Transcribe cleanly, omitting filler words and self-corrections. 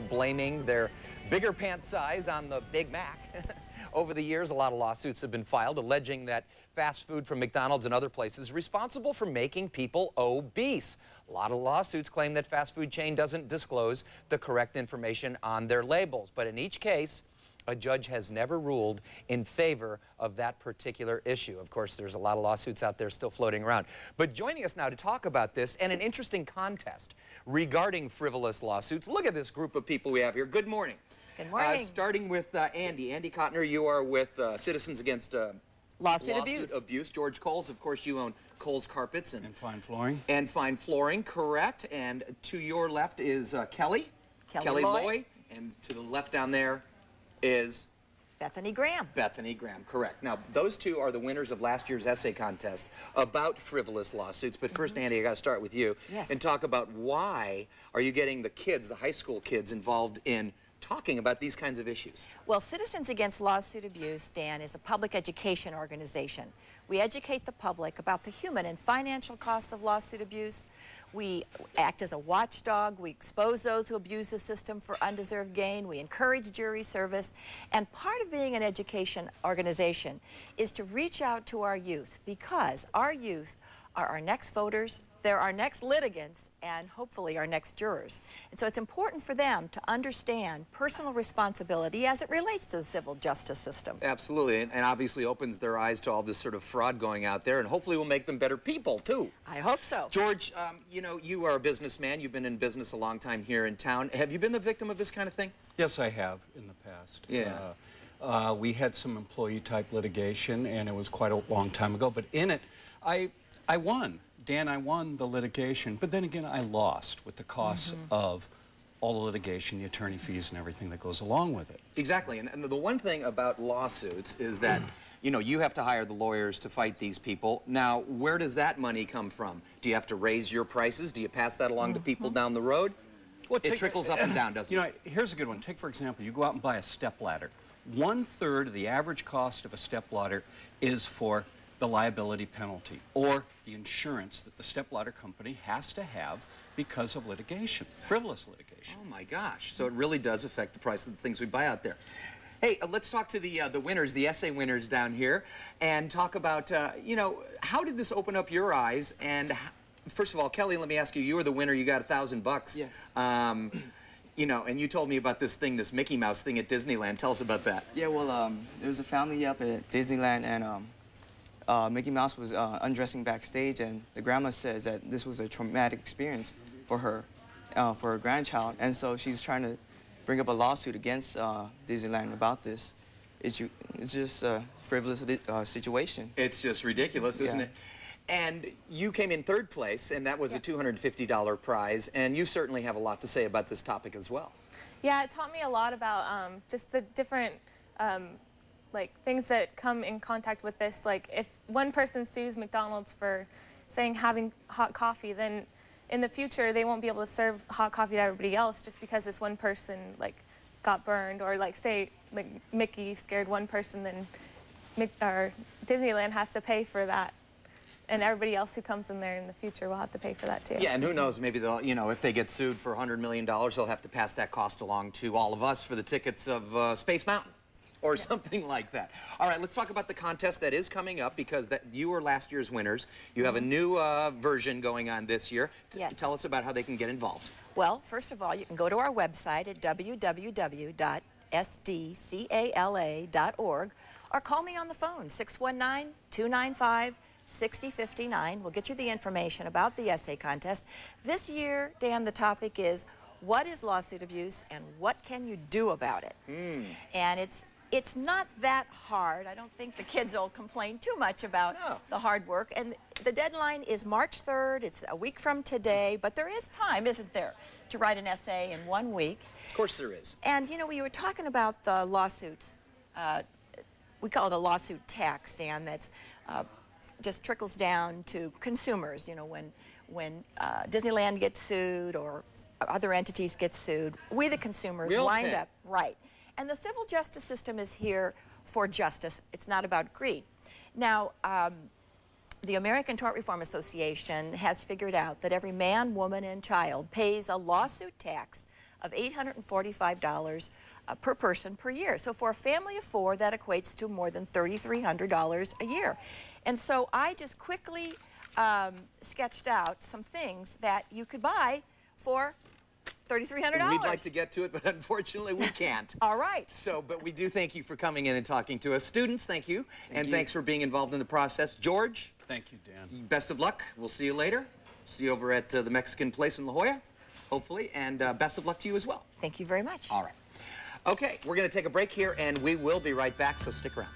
Blaming their bigger pant size on the Big Mac. Over the years, a lot of lawsuits have been filed alleging that fast food from McDonald's and other places is responsible for making people obese. A lot of lawsuits claim that fast food chain doesn't disclose the correct information on their labels. But in each case, a judge has never ruled in favor of that particular issue. Of course, there's a lot of lawsuits out there still floating around. But joining us now to talk about this and an interesting contest regarding frivolous lawsuits, look at this group of people we have here. Good morning. Good morning. Starting with Andy Cotner, you are with Citizens Against Lawsuit Abuse. George Coles, of course, you own Coles Carpets and Fine Flooring. And Fine Flooring, correct. And to your left is Kelly Loy. And to the left down there is Bethany Graham. Bethany Graham, correct. Now, those two are the winners of last year's essay contest about frivolous lawsuits. But first, Andy, I got to start with you and talk about why are you getting the kids, the high school kids, involved in talking about these kinds of issues? Well, Citizens Against Lawsuit Abuse, Dan, is a public education organization. We educate the public about the human and financial costs of lawsuit abuse. We act as a watchdog. We expose those who abuse the system for undeserved gain. We encourage jury service. And part of being an education organization is to reach out to our youth, because our youth are our next voters, they're our next litigants, and hopefully our next jurors. And so it's important for them to understand personal responsibility as it relates to the civil justice system. Absolutely, and obviously opens their eyes to all this sort of fraud going out there, and hopefully will make them better people, too. I hope so. George, you know, you are a businessman. You've been in business a long time here in town. Have you been the victim of this kind of thing? Yes, I have in the past. Yeah. We had some employee-type litigation, and it was quite a long time ago, but in it, I won. Dan, I won the litigation, but then again, I lost with the costs of all the litigation, the attorney fees, and everything that goes along with it. Exactly, and the one thing about lawsuits is that, you know, you have to hire the lawyers to fight these people. Now, where does that money come from? Do you have to raise your prices? Do you pass that along to people down the road? Well, it trickles up and down, doesn't it? You know, here's a good one. Take, for example, you go out and buy a stepladder. 1/3 of the average cost of a stepladder is for the liability penalty or the insurance that the stepladder company has to have because of litigation, frivolous litigation. Oh my gosh, so it really does affect the price of the things we buy out there. Hey, let's talk to the winners, the essay winners down here, and talk about, you know, how did this open up your eyes? And first of all, Kelly, let me ask you, you were the winner, you got $1,000. Yes. You know, and you told me about this thing, this Mickey Mouse thing at Disneyland. Tell us about that. Yeah, well, there was a family up at Disneyland, and Mickey Mouse was undressing backstage, and the grandma says that this was a traumatic experience for her grandchild, and so she's trying to bring up a lawsuit against Disneyland about this. It's just a frivolous situation. It's just ridiculous, isn't it? And you came in 3rd place, and that was a $250 prize, and you certainly have a lot to say about this topic as well. Yeah, it taught me a lot about just the different like things that come in contact with this. Like if one person sues McDonald's for saying having hot coffee, then in the future they won't be able to serve hot coffee to everybody else just because this one person like got burned, or like say like Mickey scared one person, then Disneyland has to pay for that. And everybody else who comes in there in the future will have to pay for that too. Yeah, and who knows, maybe they'll, you know, if they get sued for $100 million, they'll have to pass that cost along to all of us for the tickets of Space Mountain. Or something like that. All right, let's talk about the contest that is coming up, because you were last year's winners. You have a new version going on this year. Tell us about how they can get involved. Well, first of all, you can go to our website at www.sdcala.org or call me on the phone, 619-295-6059. We'll get you the information about the essay contest. This year, Dan, the topic is, what is lawsuit abuse and what can you do about it? And it's not that hard. I don't think the kids will complain too much about the hard work. And the deadline is March 3rd. It's a week from today. But there is time, isn't there, to write an essay in 1 week. Of course there is. And, you know, we were talking about the lawsuits. We call it a lawsuit tax, Dan, that's just trickles down to consumers. You know, when Disneyland gets sued or other entities get sued, we the consumers wind up, and the civil justice system is here for justice. It's not about greed. Now, the American Tort Reform Association has figured out that every man, woman, and child pays a lawsuit tax of $845 per person per year. So for a family of 4, that equates to more than $3,300 a year. And so I just quickly sketched out some things that you could buy for $3,300. We'd like to get to it, but unfortunately we can't. All right. So, but we do thank you for coming in and talking to us. Students, thank you. Thank you. Thanks for being involved in the process. George? Thank you, Dan. Best of luck. We'll see you later. See you over at the Mexican place in La Jolla, hopefully. And best of luck to you as well. Thank you very much. All right. Okay, we're going to take a break here, and we will be right back, so stick around.